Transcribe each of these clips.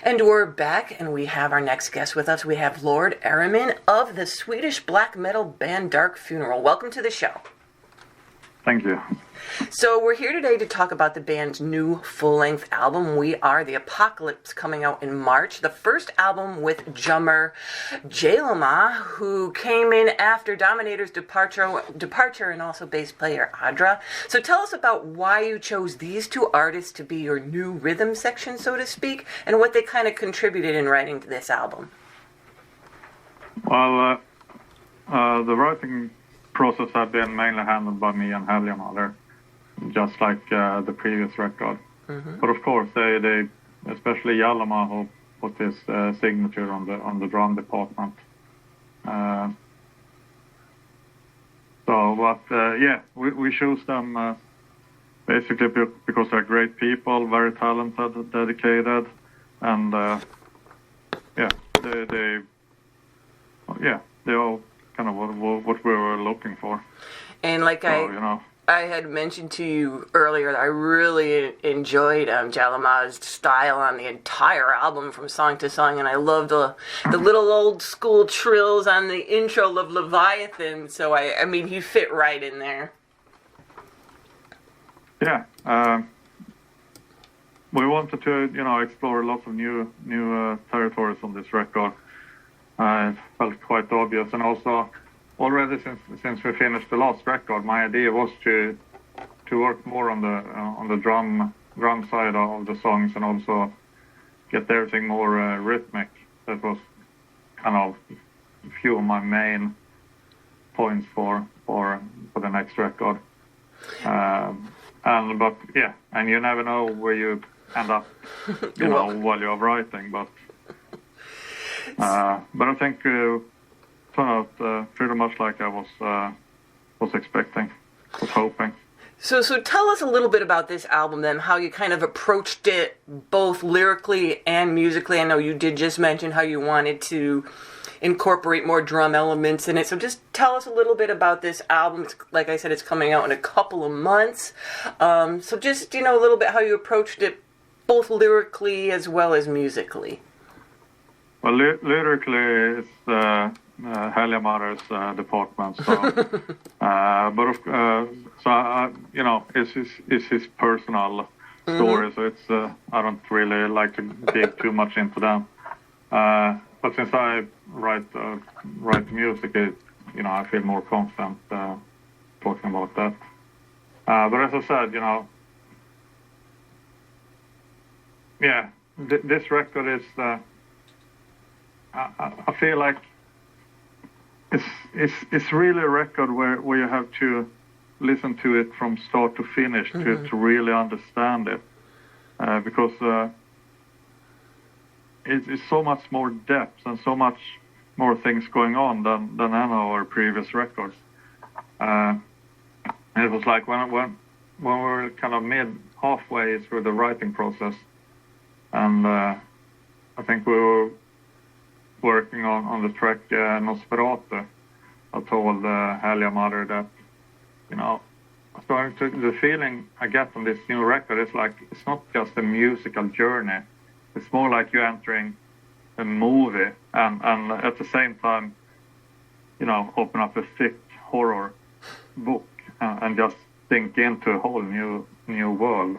And we're back, and we have our next guest with us. We have Lord Ahriman of the Swedish black metal band Dark Funeral. Welcome to the show. Thank you. So we're here today to talk about the band's new full-length album, We Are the Apocalypse, coming out in March. The first album with drummer Jalema, who came in after Dominator's departure and also bass player Adra. So tell us about why you chose these two artists to be your new rhythm section, so to speak, and what they kind of contributed in writing to this album. Well, the writing process had been mainly handled by me and Ahriman, just like the previous record. Mm-hmm. But of course, they especially Jalema, who put his signature on the drum department. We choose them basically because they're great people, very talented, dedicated, and they all kind of what we were looking for. And like I had mentioned to you earlier that I really enjoyed Jalema's style on the entire album from song to song, and I love the little old school trills on the intro of Leviathan, so I mean he fit right in there. Yeah, we wanted to explore lots of new territories on this record. It felt quite obvious, and also already since we finished the last record, my idea was to work more on the drum side of the songs and also get everything more rhythmic. That was kind of a few of my main points for the next record. And you never know where you end up, while you're writing, but I think turned out pretty much like I was expecting, was hoping. So tell us a little bit about this album then, how you kind of approached it both lyrically and musically. I know you did just mention how you wanted to incorporate more drum elements in it. So just tell us a little bit about this album. Like I said, it's coming out in a couple of months. So just, a little bit how you approached it both lyrically as well as musically. Well, lyrically, it's Ahriman's department. So, it's his personal story. So it's I don't really like to dig too much into them. But since I write music, I feel more confident talking about that. But as I said, this record is. I feel like it's really a record where you have to listen to it from start to finish to really understand it, because it's so much more depth and so much more things going on than any of our previous records. And it was like when we were kind of halfway through the writing process, and I think we were working on the track Nosferatu, I told Ahriman that, the feeling I get from this new record is like, it's not just a musical journey, it's more like you're entering a movie and at the same time, open up a thick horror book and just sink into a whole new world.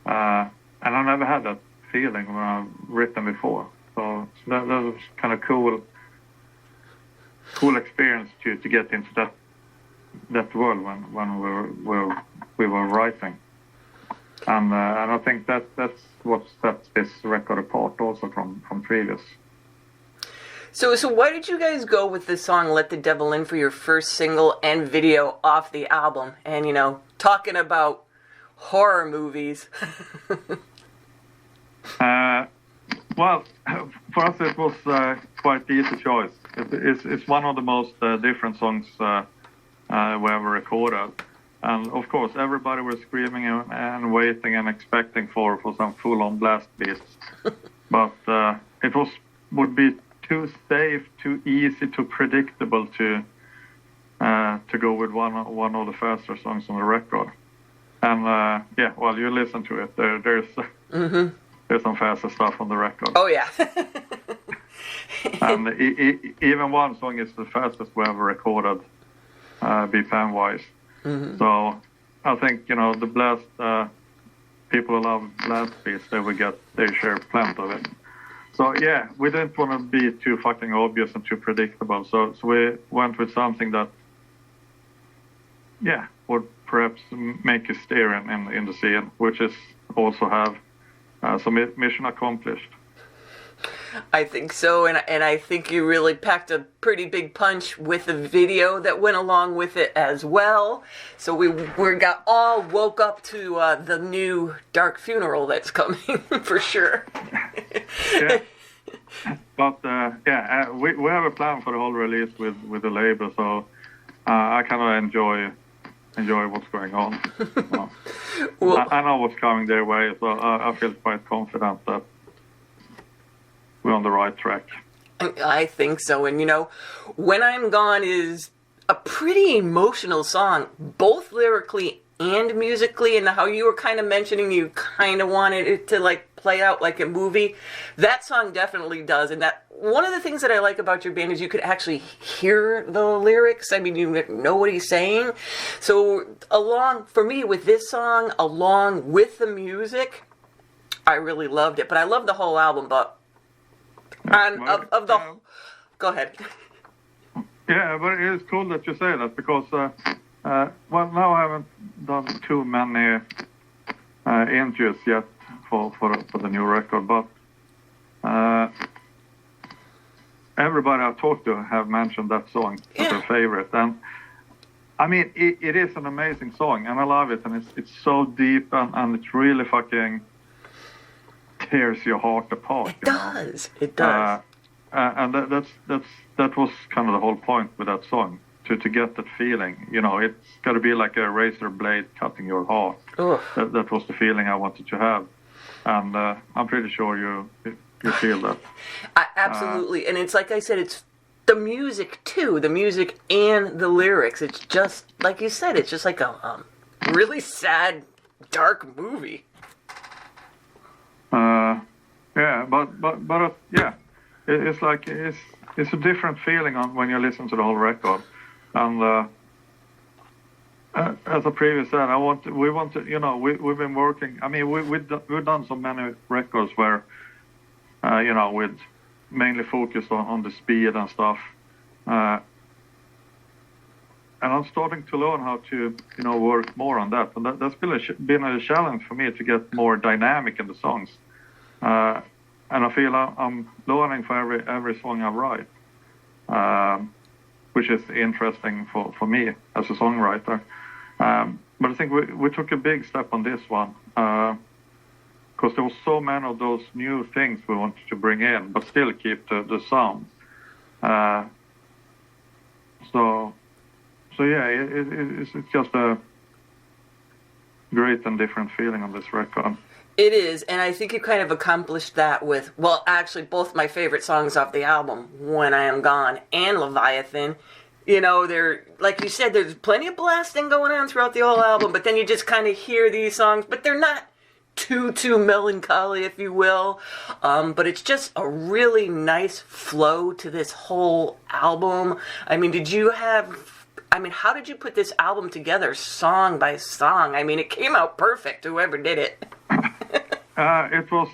And I never had that feeling when I've written before. So that was kind of cool experience to get into that world when we were writing, and I think that's what sets this record apart also from previous. So why did you guys go with the song "Let the Devil In" for your first single and video off the album? And talking about horror movies. Well, for us it was quite easy choice. It's one of the most different songs we ever recorded, and of course everybody was screaming and waiting and expecting for some full-on blast beats, but it would be too safe, too easy, too predictable to go with one of the faster songs on the record. And you listen to it. There's there's some faster stuff on the record. Oh yeah. And even one song is the fastest we ever recorded, BPM wise. Mm-hmm. So I think the blast people who love blast beats, they share plenty of it. So yeah, we didn't want to be too fucking obvious and too predictable. So we went with something that, yeah, would perhaps make you steer in the scene, which is also have some mission accomplished. I think so, and I think you really packed a pretty big punch with the video that went along with it as well. So we got all woke up to the new Dark Funeral that's coming for sure. Yeah, but we have a plan for the whole release with the label, so I kind of enjoy what's going on. Well, I know what's coming their way, so I feel quite confident that we're on the right track. I think so. And When I'm Gone is a pretty emotional song, both lyrically and musically, and how you were kind of mentioning you kind of wanted it to play out like a movie. That song definitely does. And that one of the things that I like about your band is you could actually hear the lyrics. I mean, you know what he's saying. So for me with this song, along with the music, I really loved it. But I love the whole album, but go ahead. Yeah, but it's cool that you say that because, now I haven't done too many interviews yet for the new record, but everybody I've talked to have mentioned that song as their favorite, and I mean it is an amazing song, and I love it, and it's so deep, and it really fucking tears your heart apart. It does. It does. And that was kind of the whole point with that song, to get that feeling. It's got to be like a razor blade cutting your heart. That was the feeling I wanted to have, and I'm pretty sure you feel that. Absolutely, and it's like I said, it's the music too, the music and the lyrics. It's just like you said, it's just like a really sad, dark movie. Yeah, but yeah, it's like it's a different feeling when you listen to the whole record, and as I previously said, we've been working. I mean, we've done so many records where we'd mainly focused on the speed and stuff, and I'm starting to learn how to work more on that, and that's been a challenge for me to get more dynamic in the songs. And I feel I'm learning for every song I write, which is interesting for me as a songwriter. But I think we took a big step on this one, because there was so many of those new things we wanted to bring in, but still keep the sound. So yeah, it's just a great and different feeling on this record. It is, and I think you kind of accomplished that with, well, actually both my favorite songs off the album, When I Am Gone and Leviathan. They're, like you said, there's plenty of blasting going on throughout the whole album, but then you just kind of hear these songs, but they're not too melancholy, if you will. But it's just a really nice flow to this whole album. I mean, how did you put this album together song by song? I mean, it came out perfect, whoever did it. It was,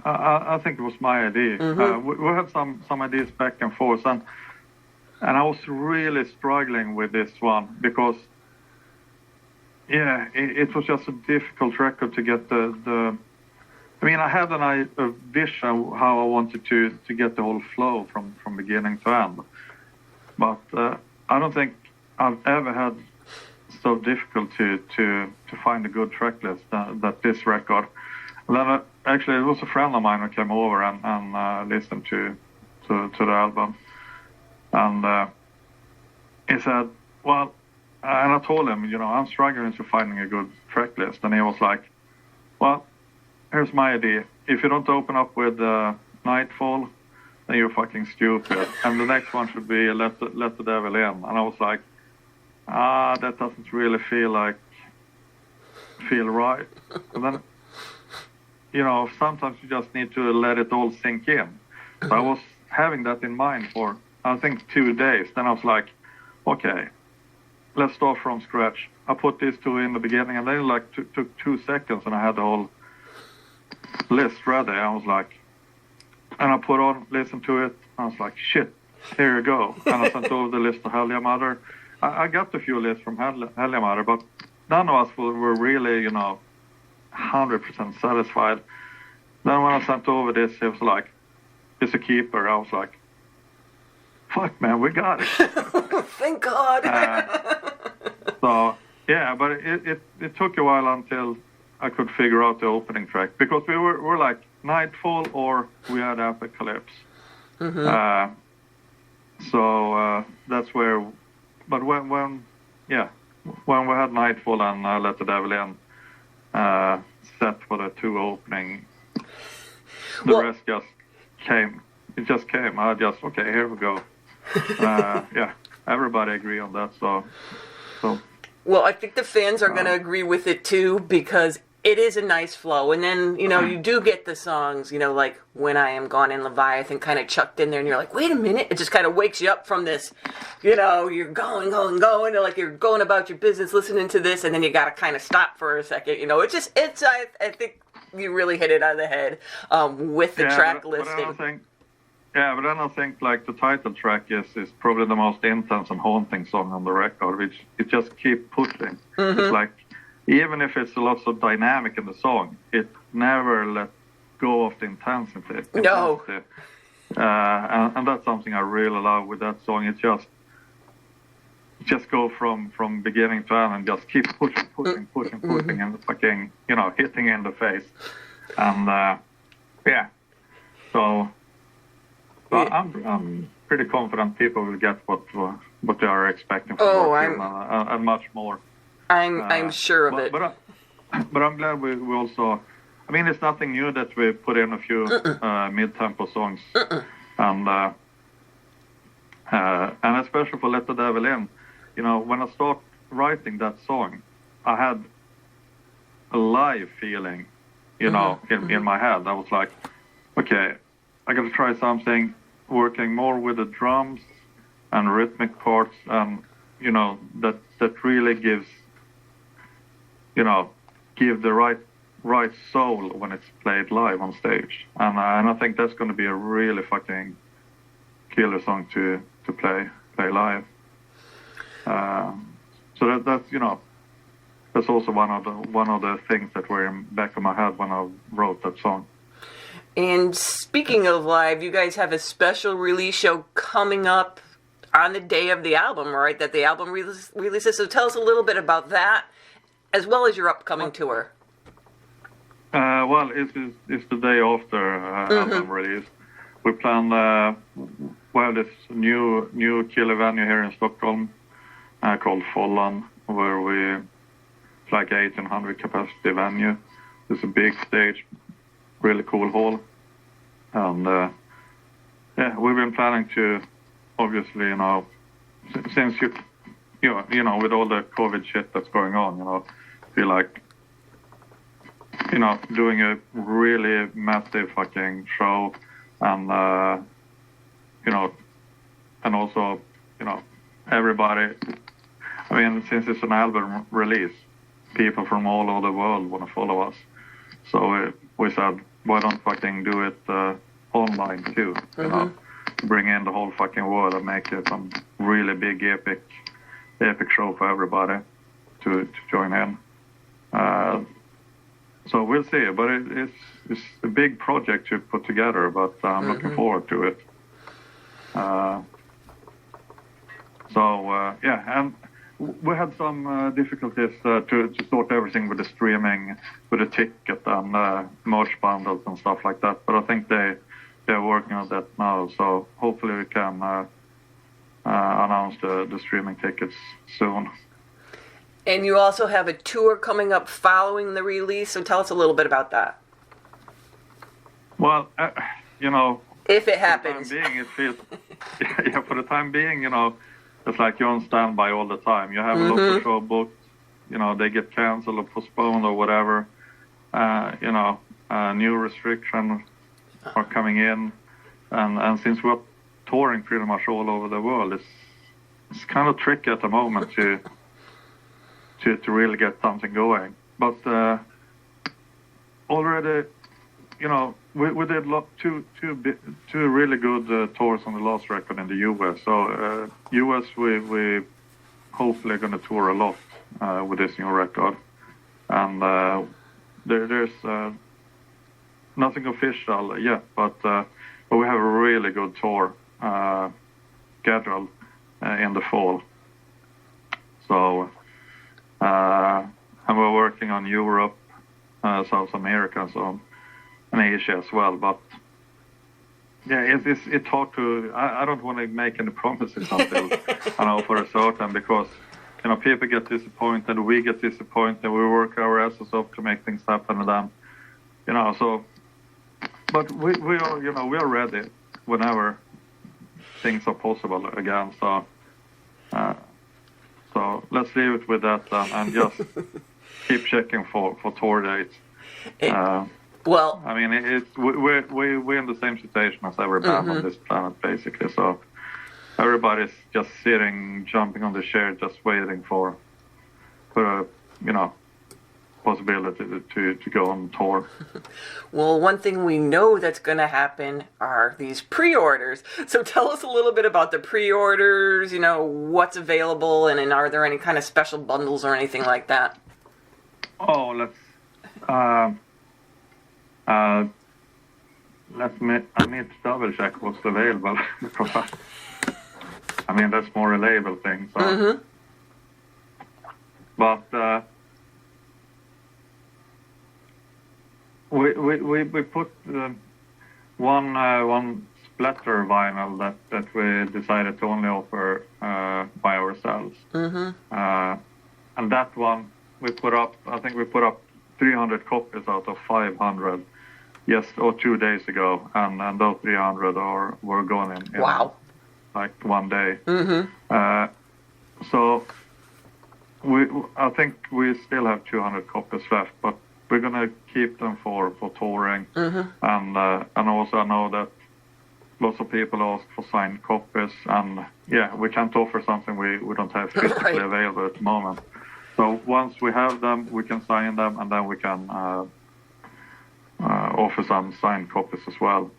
I think it was my idea. Mm-hmm. We had some ideas back and forth, and I was really struggling with this one because, yeah, it was just a difficult record to get the I mean, I had a vision how I wanted to get the whole flow from beginning to end. But I don't think I've ever had so difficult to find a good track list that this record. And then actually it was a friend of mine who came over and listened to the album, and he said, well, and I told him, I'm struggling to finding a good track list, and he was like, well, here's my idea. If you don't open up with Nightfall, then you're fucking stupid. And the next one should be Let the Devil In. And I was like, that doesn't really feel right. And sometimes you just need to let it all sink in. So I was having that in mind for, I think, 2 days. Then I was like, okay, let's start from scratch. I put these two in the beginning, and then like took 2 seconds, and I had the whole list ready. I was like, and I put on, listened to it. I was like, shit, here you go. And I sent over the list to Hellia Mother. I got a few lists from Hellia Mother, but none of us were really, 100% satisfied. Then when I sent over this, it was like, it's a keeper. I was like, fuck, man, we got it. Thank God. So, yeah, but it took a while until I could figure out the opening track, because we were like Nightfall or we had Apocalypse. Mm-hmm. So that's where, but when we had Nightfall and Let the Devil In set for the 2 opening, the rest just came. It just came. I just, okay, here we go. Everybody agree on that. So. Well, I think the fans are going to agree with it too, because it is a nice flow. And then, you do get the songs, like When I Am Gone in Leviathan kind of chucked in there, and you're like, wait a minute. It just kind of wakes you up from this, you're going, and like you're going about your business listening to this, and then you got to kind of stop for a second. I think you really hit it on the head with the track listing. But then I think like the title track is probably the most intense and haunting song on the record, which it just keeps pushing. Mm-hmm. It's like, even if it's lots of dynamic in the song, it never let go of the intensity. No. And that's something I really love with that song. It just go from beginning to end and just keep pushing, mm-hmm. and fucking, hitting in the face. And so I'm pretty confident people will get what they are expecting from and much more. I'm sure of it. But I'm glad we also. I mean, it's nothing new that we put in a few mid-tempo songs, and especially for Let the Devil In. When I start writing that song, I had a live feeling, in my head. I was like, okay, I got to try something, working more with the drums and rhythmic parts, and that really gives. Give the right soul when it's played live on stage, and I think that's going to be a really fucking killer song to play live. So that's also one of the things that were in the back of my head when I wrote that song. And speaking of live, you guys have a special release show coming up on the day of the album, right? That the album releases. So tell us a little bit about that, as well as your upcoming tour. Well, it's the day after album release. We plan this new killer venue here in Stockholm called Follan, where it's like 1,800 capacity venue. It's a big stage, really cool hall, and we've been planning to, obviously, since with all the COVID shit that's going on, feel like, doing a really massive fucking show, and and also, everybody. I mean, since it's an album release, people from all over the world want to follow us. So we said, why don't fucking do it online too? Bring in the whole fucking world and make it some really big epic show for everybody to join in. So we'll see, but it's a big project to put together, but I'm looking forward to it. And we had some difficulties to sort everything with the streaming, with the ticket and merch bundles and stuff like that, but I think they're working on that now, so hopefully we can announce the streaming tickets soon. And you also have a tour coming up following the release, so tell us a little bit about that. Well, if it happens. For the time being, it feels, for the time being, it's like you're on standby all the time. You have a lot of show booked, they get canceled or postponed or whatever, and new restrictions are coming in, and since we're touring pretty much all over the world, it's kind of tricky at the moment to really get something going. But already, you know, we did two really good tours on the last record in the US. So US we hopefully going to tour a lot with this new record, and there's nothing official yet, but we have a really good tour scheduled in the fall. So and we're working on Europe, South America, so and Asia as well. But yeah, it's hard to. I don't want to make any promises until for a certain, because people get disappointed, we get disappointed, we work our asses off to make things happen, and then so. But we are we are ready whenever things are possible again. So so let's leave it with that and just keep checking for tour dates. Well, I mean, we're in the same situation as every band on this planet, basically. So everybody's just sitting, jumping on the chair, just waiting for a possibility to go on tour. Well, one thing we know that's going to happen are these pre-orders. So tell us a little bit about the pre-orders. What's available, and are there any kind of special bundles or anything like that? Oh, I need to double check what's available because that's more a label thing. So. But we put one splatter vinyl that we decided to only offer by ourselves, and that one we put up. I think we put up 300 copies out of 500. Yes, or 2 days ago, and those 300 were gone in like one day. So I think we still have 200 copies left, but we're gonna keep them for touring, and also I know that lots of people ask for signed copies, and we can't offer something we don't have physically available at the moment. So once we have them, we can sign them, and then we can offer some signed copies as well.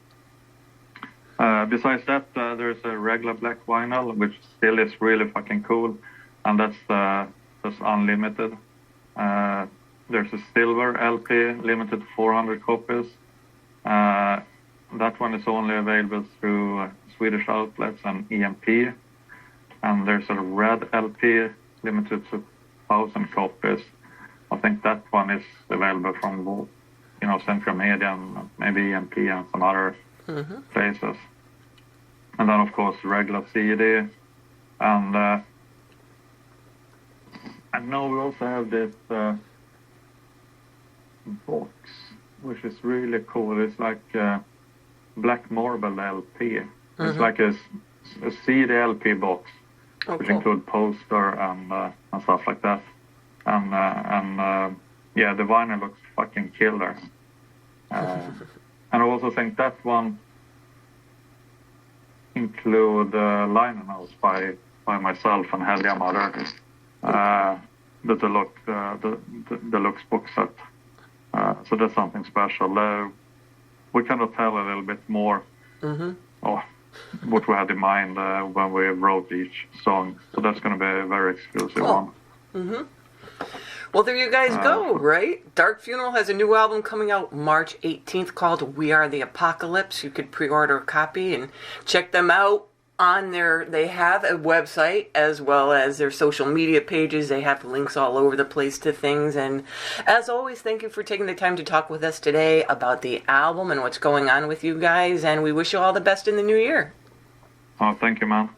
Besides that, there's a regular black vinyl, which still is really fucking cool, and that's unlimited. There's a silver LP, limited to 400 copies. That one is only available through Swedish outlets and EMP. And there's a red LP, limited to 1,000 copies. I think that one is available from Central Media and maybe EMP and some other places. And then, of course, regular CD. And I know we also have this box, which is really cool. It's like a black marble LP. It's like a CD LP box, which includes poster and stuff like that. And the vinyl looks fucking killer. And I also think that one include liner notes by myself and Helga Mother, the deluxe box set. So that's something special. We cannot tell a little bit more what we had in mind when we wrote each song. So that's going to be a very exclusive one. Well, there you guys go, right? Dark Funeral has a new album coming out March 18th called We Are the Apocalypse. You could pre-order a copy and check them out on they have a website as well as their social media pages. They have links all over the place to things. And as always, thank you for taking the time to talk with us today about the album and what's going on with you guys. And we wish you all the best in the new year. Oh, thank you, man.